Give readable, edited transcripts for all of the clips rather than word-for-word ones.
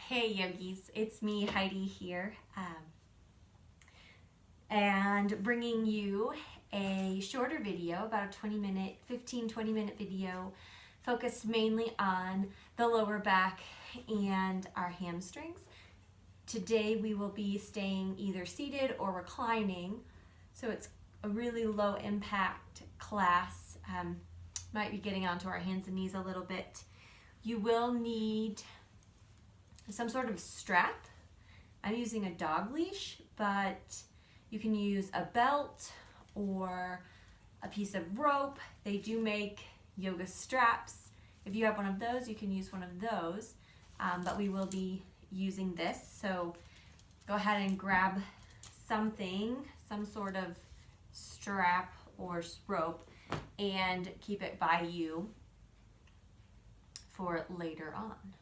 Hey yogis, it's me Heidi here, and bringing you a shorter video, about a 15-20 minute video focused mainly on the lower back and our hamstrings. Today we will be staying either seated or reclining, so it's a really low impact class. Might be getting onto our hands and knees a little bit. You will need some sort of strap. I'm using a dog leash, but you can use a belt or a piece of rope. They do make yoga straps. If you have one of those, you can use one of those, but we will be using this. So go ahead and grab something, some sort of strap or rope, and keep it by you for later on.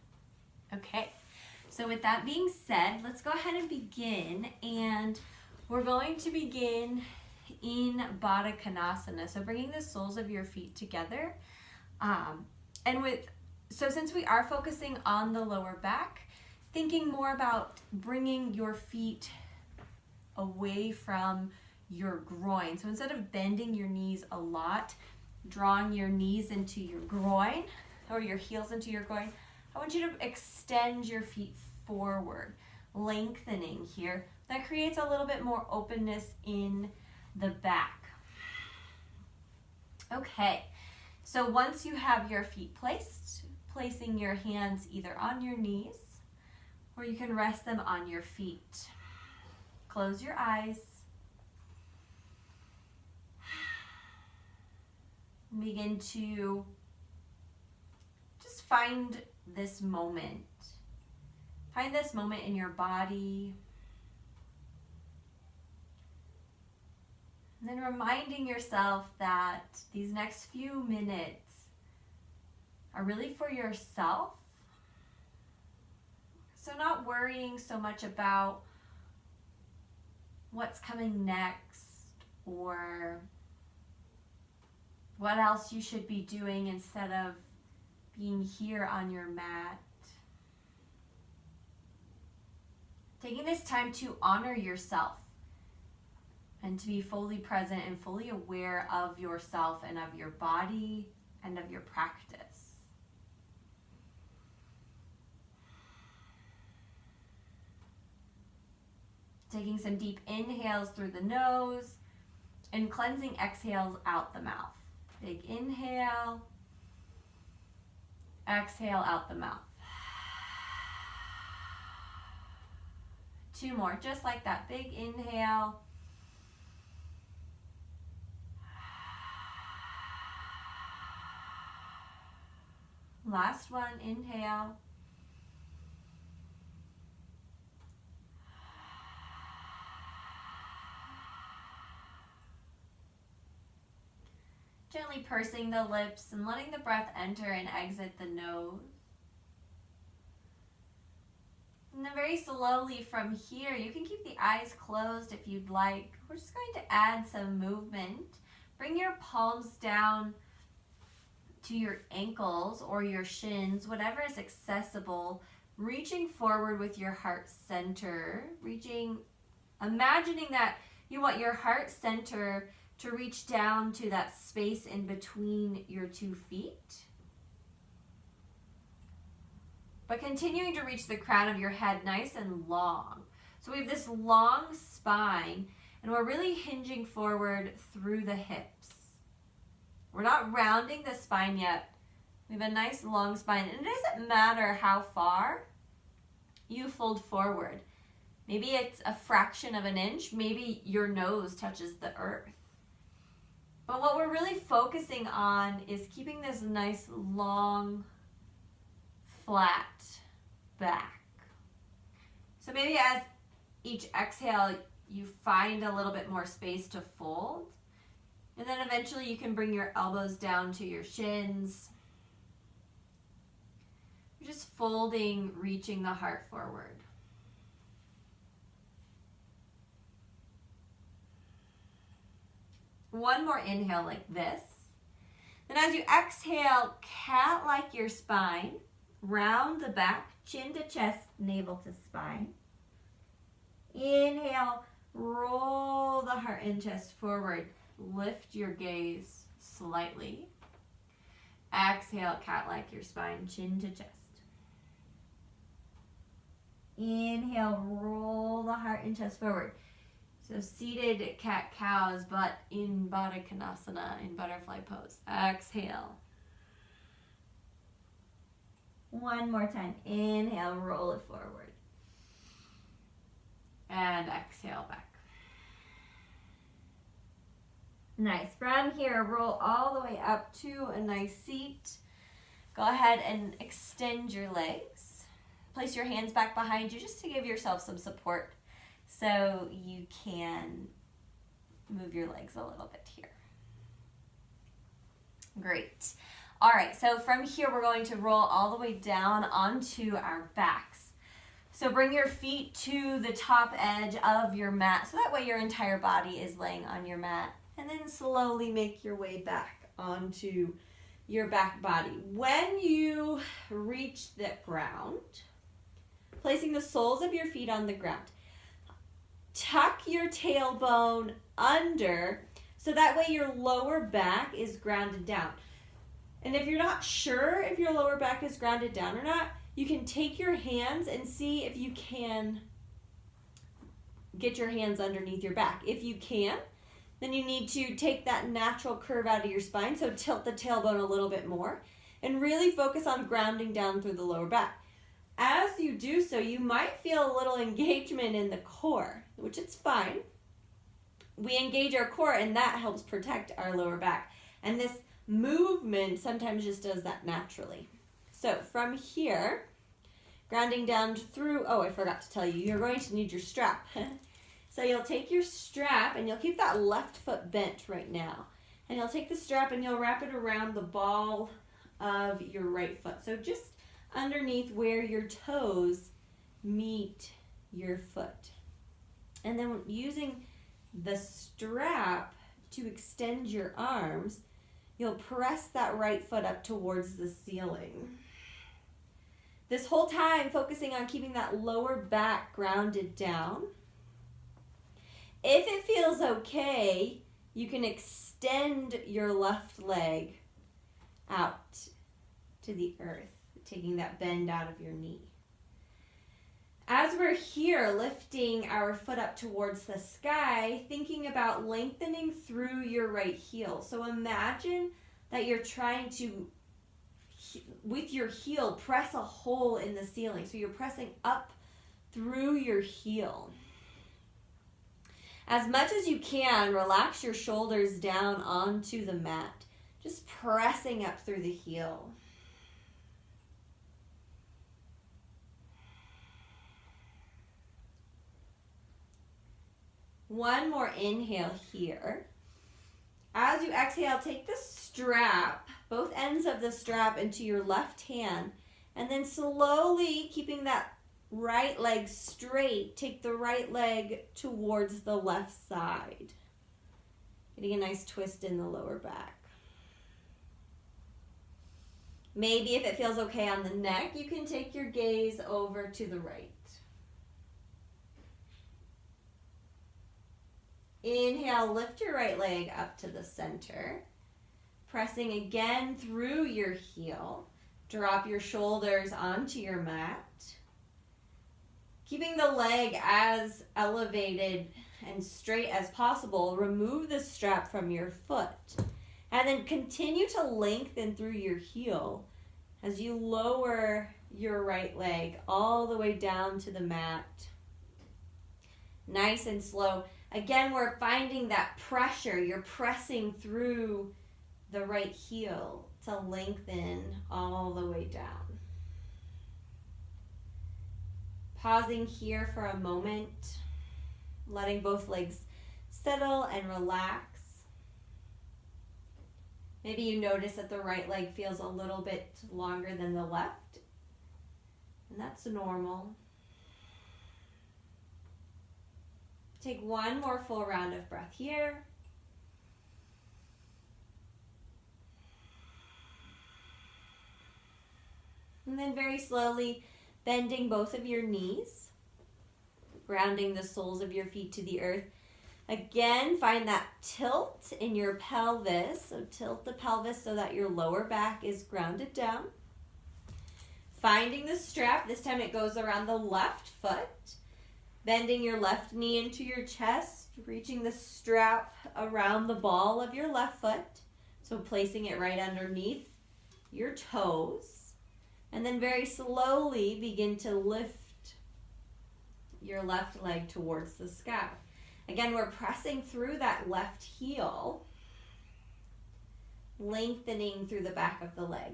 Okay. So with that being said, let's go ahead and begin, and we're going to begin in Baddha Konasana, so bringing the soles of your feet together. So since we are focusing on the lower back, thinking more about bringing your feet away from your groin. So instead of bending your knees a lot, drawing your knees into your groin or your heels into your groin, I want you to extend your feet forward, lengthening here. That creates a little bit more openness in the back. Okay, so once you have your feet placed, placing your hands either on your knees or you can rest them on your feet. Close your eyes. Begin to just find this moment. Find this moment in your body. And then reminding yourself that these next few minutes are really for yourself. So not worrying so much about what's coming next or what else you should be doing instead of being here on your mat. Taking this time to honor yourself and to be fully present and fully aware of yourself and of your body and of your practice. Taking some deep inhales through the nose and cleansing exhales out the mouth. Big inhale. Exhale out the mouth. 2 more, just like that. Big inhale. Last one, inhale. Gently pursing the lips and letting the breath enter and exit the nose. And then very slowly from here, you can keep the eyes closed if you'd like. We're just going to add some movement. Bring your palms down to your ankles or your shins, whatever is accessible. Reaching forward with your heart center. Imagining that you want your heart center to reach down to that space in between your 2 feet. But continuing to reach the crown of your head nice and long. So we have this long spine, and we're really hinging forward through the hips. We're not rounding the spine yet. We have a nice long spine, and it doesn't matter how far you fold forward. Maybe it's a fraction of an inch, maybe your nose touches the earth. But what we're really focusing on is keeping this nice long flat back. So maybe as each exhale, you find a little bit more space to fold. And then eventually you can bring your elbows down to your shins. You're just folding, reaching the heart forward. One more inhale like this. Then as you exhale, cat-like your spine. Round the back, chin to chest, navel to spine. Inhale, roll the heart and chest forward. Lift your gaze slightly. Exhale, cat like your spine, chin to chest. Inhale, roll the heart and chest forward. So seated cat-cow is butt in Baddha Konasana in butterfly pose. Exhale. One more time. Inhale, roll it forward. And exhale back. Nice. From here, roll all the way up to a nice seat. Go ahead and extend your legs. Place your hands back behind you just to give yourself some support so you can move your legs a little bit here. Great. All right, so from here, we're going to roll all the way down onto our backs. So bring your feet to the top edge of your mat, so that way your entire body is laying on your mat. And then slowly make your way back onto your back body. When you reach the ground, placing the soles of your feet on the ground, tuck your tailbone under, so that way your lower back is grounded down. And if you're not sure if your lower back is grounded down or not, you can take your hands and see if you can get your hands underneath your back. If you can, then you need to take that natural curve out of your spine, so tilt the tailbone a little bit more and really focus on grounding down through the lower back. As you do so, you might feel a little engagement in the core, which is fine. We engage our core and that helps protect our lower back. And this movement sometimes just does that naturally. So from here, grounding down through, oh, I forgot to tell you, you're going to need your strap. So you'll take your strap and you'll keep that left foot bent right now. And you'll take the strap and you'll wrap it around the ball of your right foot. So just underneath where your toes meet your foot. And then using the strap to extend your arms, you'll press that right foot up towards the ceiling. This whole time, focusing on keeping that lower back grounded down. If it feels okay, you can extend your left leg out to the earth, taking that bend out of your knee. As we're here, lifting our foot up towards the sky, thinking about lengthening through your right heel. So imagine that you're trying to, with your heel, press a hole in the ceiling. So you're pressing up through your heel. As much as you can, relax your shoulders down onto the mat, just pressing up through the heel. One more inhale here. As you exhale, take the strap, both ends of the strap, into your left hand, and then slowly, keeping that right leg straight, take the right leg towards the left side. Getting a nice twist in the lower back. Maybe if it feels okay on the neck, you can take your gaze over to the right. Inhale, lift your right leg up to the center. Pressing again through your heel. Drop your shoulders onto your mat. Keeping the leg as elevated and straight as possible, remove the strap from your foot. And then continue to lengthen through your heel as you lower your right leg all the way down to the mat. Nice and slow. Again, we're finding that pressure. You're pressing through the right heel to lengthen all the way down. Pausing here for a moment, letting both legs settle and relax. Maybe you notice that the right leg feels a little bit longer than the left, and that's normal. Take one more full round of breath here. And then very slowly bending both of your knees, grounding the soles of your feet to the earth. Again, find that tilt in your pelvis. So tilt the pelvis so that your lower back is grounded down. Finding the strap, this time it goes around the left foot. Bending your left knee into your chest, reaching the strap around the ball of your left foot. So placing it right underneath your toes. And then very slowly begin to lift your left leg towards the sky. Again, we're pressing through that left heel, lengthening through the back of the leg.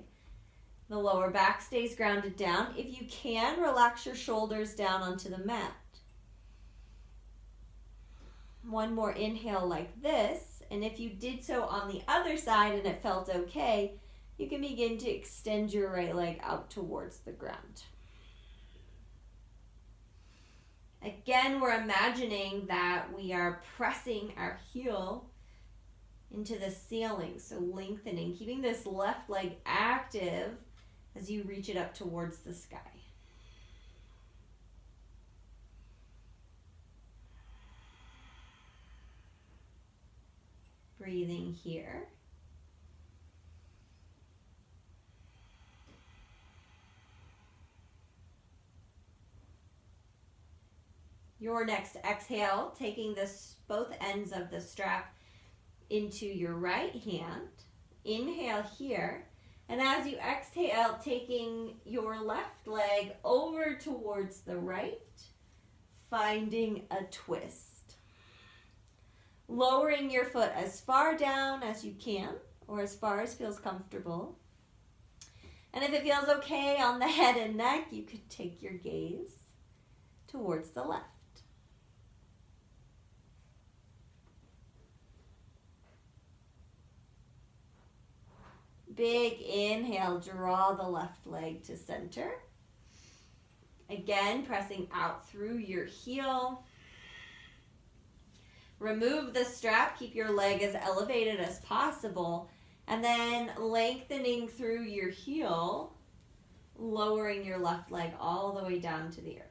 The lower back stays grounded down. If you can, relax your shoulders down onto the mat. One more inhale like this, and if you did so on the other side and it felt okay, you can begin to extend your right leg out towards the ground. Again, we're imagining that we are pressing our heel into the ceiling, so lengthening, keeping this left leg active as you reach it up towards the sky. Breathing here. Your next exhale, taking both ends of the strap into your right hand. Inhale here. And as you exhale, taking your left leg over towards the right, finding a twist. Lowering your foot as far down as you can, or as far as feels comfortable. And if it feels okay on the head and neck, you could take your gaze towards the left. Big inhale, draw the left leg to center. Again, pressing out through your heel. Remove the strap, keep your leg as elevated as possible, and then lengthening through your heel, lowering your left leg all the way down to the earth.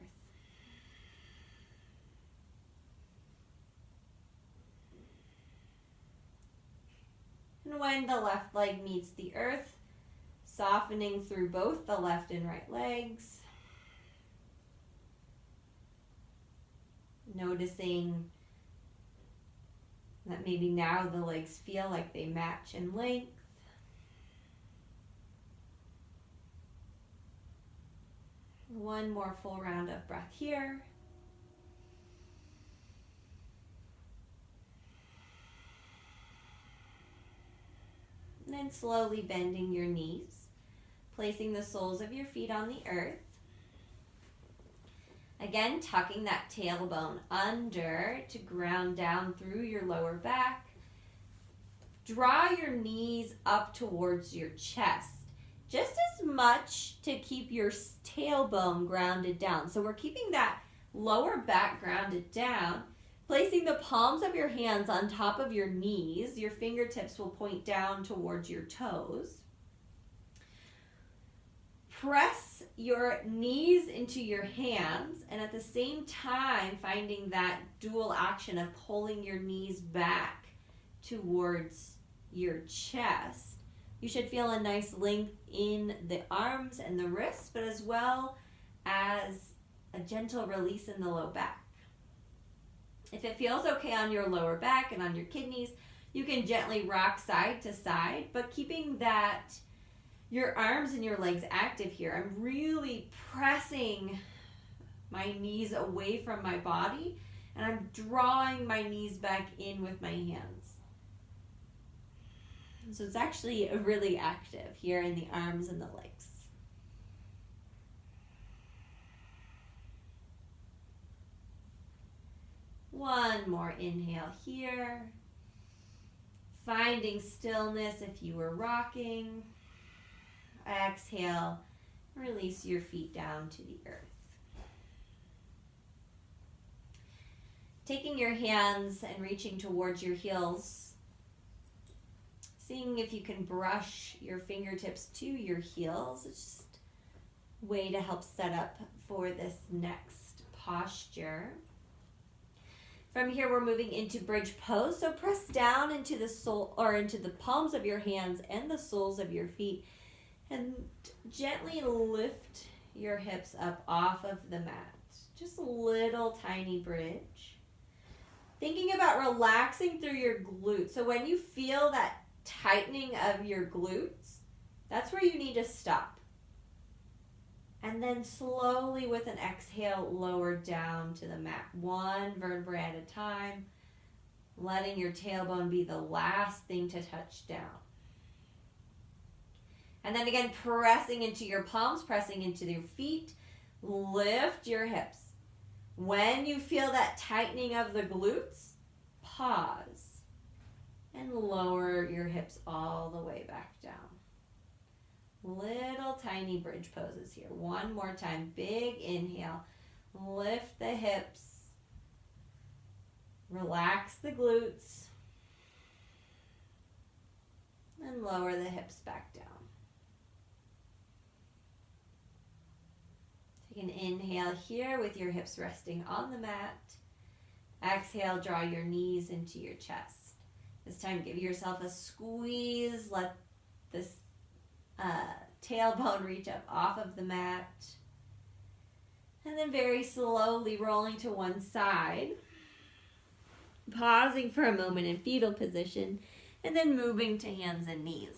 And when the left leg meets the earth, softening through both the left and right legs. Noticing that maybe now the legs feel like they match in length. One more full round of breath here. And then slowly bending your knees, placing the soles of your feet on the earth. Again, tucking that tailbone under to ground down through your lower back. Draw your knees up towards your chest, just as much to keep your tailbone grounded down. So we're keeping that lower back grounded down, placing the palms of your hands on top of your knees. Your fingertips will point down towards your toes. Press your knees into your hands, and at the same time finding that dual action of pulling your knees back towards your chest. You should feel a nice length in the arms and the wrists, but as well as a gentle release in the low back. If it feels okay on your lower back and on your kidneys, you can gently rock side to side, but keeping that your arms and your legs active here. I'm really pressing my knees away from my body, and I'm drawing my knees back in with my hands. So it's actually really active here in the arms and the legs. One more inhale here. Finding stillness if you were rocking. Exhale, release your feet down to the earth. Taking your hands and reaching towards your heels, seeing if you can brush your fingertips to your heels. Just way to help set up for this next posture. From here, we're moving into bridge pose. So press down into the sole or into the palms of your hands and the soles of your feet, and gently lift your hips up off of the mat. Just a little tiny bridge. Thinking about relaxing through your glutes. So when you feel that tightening of your glutes, that's where you need to stop. And then slowly with an exhale, lower down to the mat. One vertebra at a time, letting your tailbone be the last thing to touch down. And then again, pressing into your palms, pressing into your feet. Lift your hips. When you feel that tightening of the glutes, pause and lower your hips all the way back down. Little tiny bridge poses here. One more time. Big inhale. Lift the hips. Relax the glutes. And lower the hips back down. Take an inhale here with your hips resting on the mat. Exhale, draw your knees into your chest. This time give yourself a squeeze. Let this tailbone reach up off of the mat. And then very slowly rolling to one side. Pausing for a moment in fetal position. And then moving to hands and knees.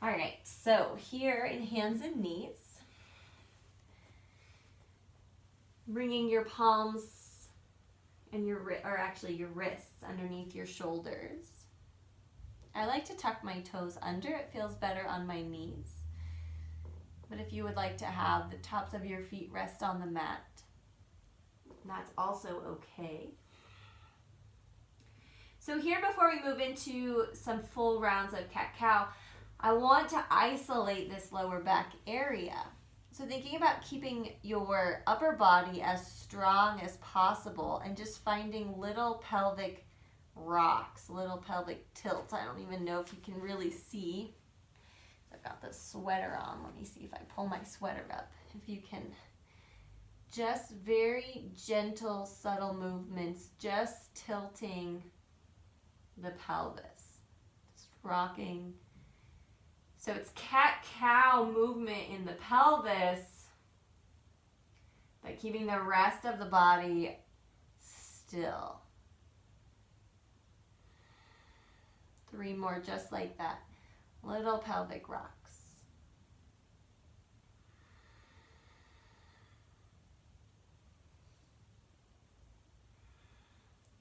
All right, so here in hands and knees, bringing your palms and your wrists underneath your shoulders. I like to tuck my toes under. It feels better on my knees. But if you would like to have the tops of your feet rest on the mat, that's also okay. So here, before we move into some full rounds of cat-cow, I want to isolate this lower back area. So thinking about keeping your upper body as strong as possible and just finding little pelvic rocks, little pelvic tilts. I don't even know if you can really see. I've got this sweater on. Let me see if I pull my sweater up. If you can, just very gentle, subtle movements, just tilting the pelvis, just rocking. So it's cat-cow movement in the pelvis, but keeping the rest of the body still. 3 more just like that. Little pelvic rocks.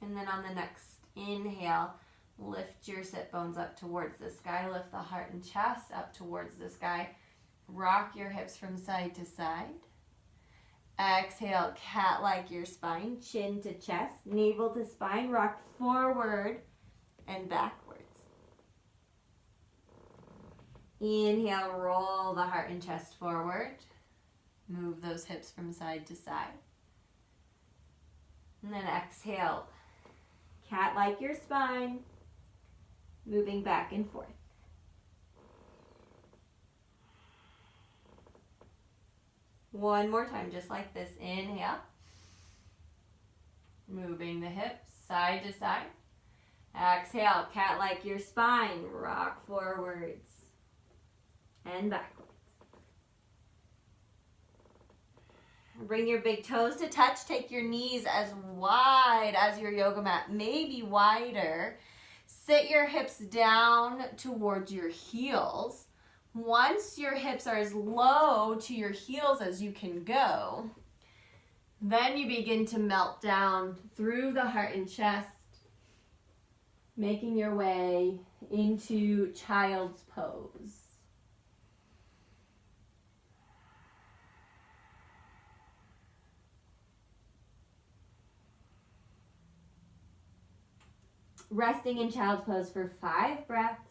And then on the next inhale, lift your sit bones up towards the sky. Lift the heart and chest up towards the sky. Rock your hips from side to side. Exhale, cat like your spine, chin to chest, navel to spine. Rock forward and backwards. Inhale, roll the heart and chest forward. Move those hips from side to side. And then exhale, cat like your spine, moving back and forth. One more time, just like this. Inhale. Moving the hips side to side. Exhale, cat like your spine, rock forwards and backwards. Bring your big toes to touch. Take your knees as wide as your yoga mat, maybe wider. Sit your hips down towards your heels. Once your hips are as low to your heels as you can go, then you begin to melt down through the heart and chest, making your way into child's pose. Resting in child's pose for 5 breaths.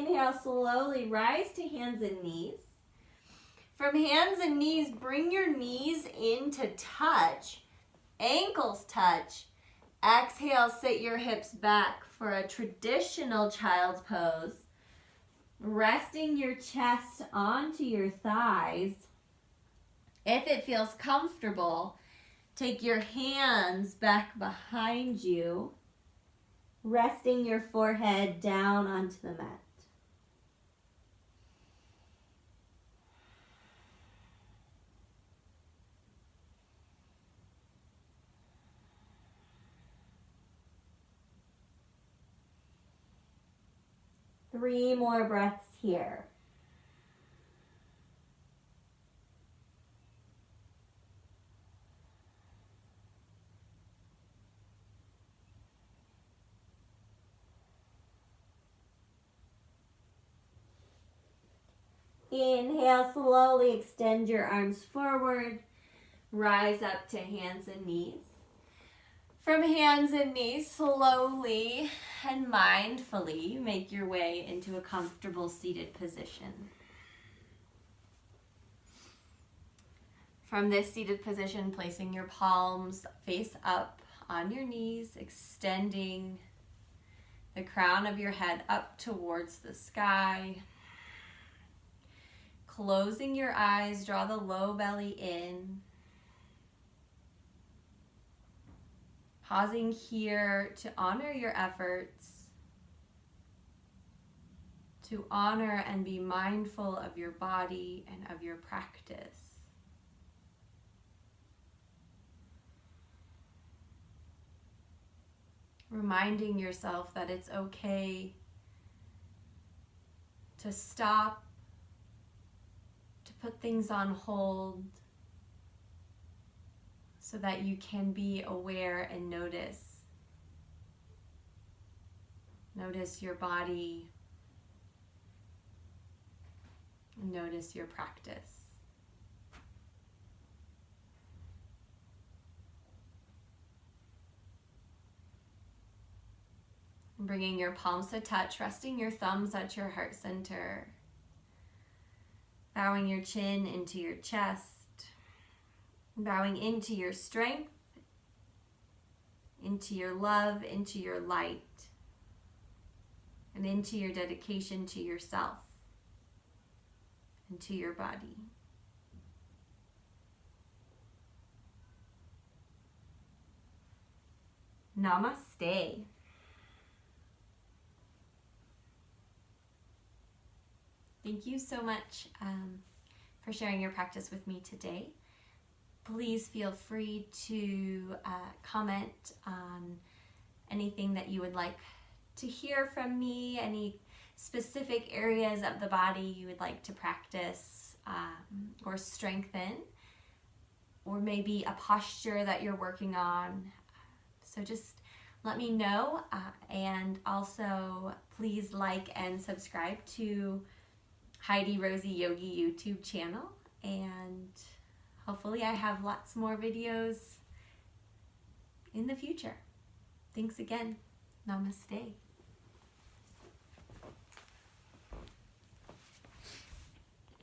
Inhale, slowly rise to hands and knees. From hands and knees, bring your knees into touch, ankles touch. Exhale, sit your hips back for a traditional child's pose. Resting your chest onto your thighs. If it feels comfortable, take your hands back behind you, resting your forehead down onto the mat. Three more breaths here. Inhale, slowly extend your arms forward. Rise up to hands and knees. From hands and knees, slowly and mindfully make your way into a comfortable seated position. From this seated position, placing your palms face up on your knees, extending the crown of your head up towards the sky. Closing your eyes, draw the low belly in. Pausing here to honor your efforts, to honor and be mindful of your body and of your practice. Reminding yourself that it's okay to stop, to put things on hold, so that you can be aware and notice. Notice your body, and notice your practice. Bringing your palms to touch, resting your thumbs at your heart center. Bowing your chin into your chest. Bowing into your strength, into your love, into your light, and into your dedication to yourself and to your body. Namaste. Thank you so much for sharing your practice with me today. Please feel free to comment on anything that you would like to hear from me, any specific areas of the body you would like to practice or strengthen, or maybe a posture that you're working on. So just let me know, and also please like and subscribe to HeidiRosi Yogi YouTube channel, and hopefully I have lots more videos in the future. Thanks again. Namaste.